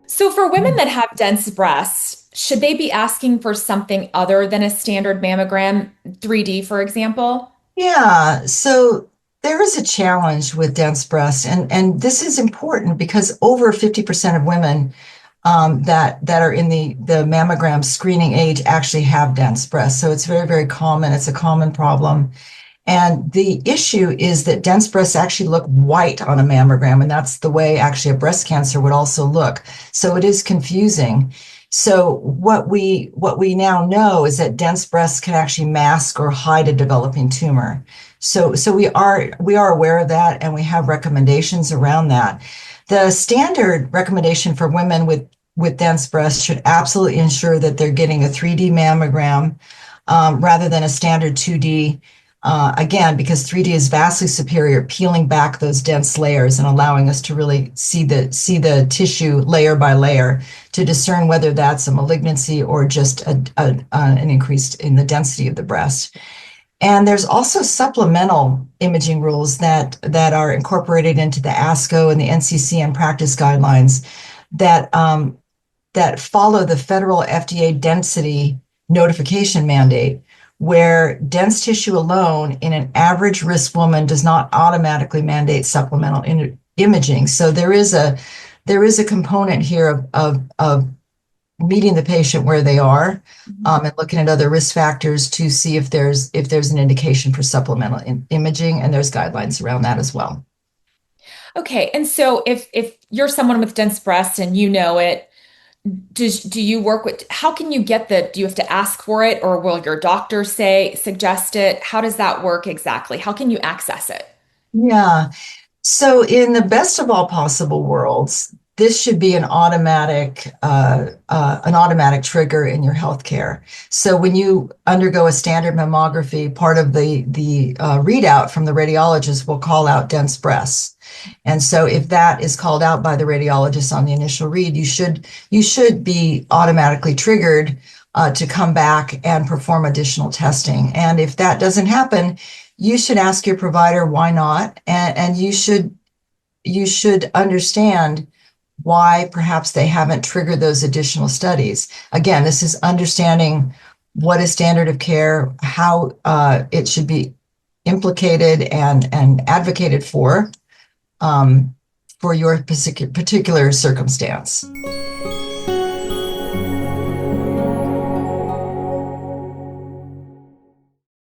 So for women that have dense breasts, should they be asking for something other than a standard mammogram, 3D, for example? Yeah, so there is a challenge with dense breast, and this is important because over 50% of women that are in the mammogram screening age actually have dense breasts. So it's very, very common. It's a common problem. And the issue is that dense breasts actually look white on a mammogram, and that's the way actually a breast cancer would also look. So it is confusing. So what we now know is that dense breasts can actually mask or hide a developing tumor. So we are aware of that, and we have recommendations around that. The standard recommendation for women with dense breasts should absolutely ensure that they're getting a 3D mammogram rather than a standard 2D. Again, because 3D is vastly superior, peeling back those dense layers and allowing us to really see the tissue layer by layer to discern whether that's a malignancy or just an increase in the density of the breast. And there's also supplemental imaging rules that are incorporated into the ASCO and the NCCN practice guidelines that that follow the federal FDA density notification mandate, where dense tissue alone in an average risk woman does not automatically mandate supplemental imaging. So there is a component here of meeting the patient where they are, and looking at other risk factors to see if there's an indication for supplemental imaging, and there's guidelines around that as well. Okay, and so if you're someone with dense breasts and you know it, do you work with, how can you get do you have to ask for it, or will your doctor suggest it? How does that work exactly? How can you access it? Yeah. So, in the best of all possible worlds, this should be an automatic trigger in your healthcare. So, when you undergo a standard mammography, part of the readout from the radiologist will call out dense breasts. And so, if that is called out by the radiologist on the initial read, you should be automatically triggered to come back and perform additional testing. And if that doesn't happen, you should ask your provider why not, and you should understand why perhaps they haven't triggered those additional studies. Again, this is understanding what is standard of care, how it should be implicated and advocated um, for your particular circumstance.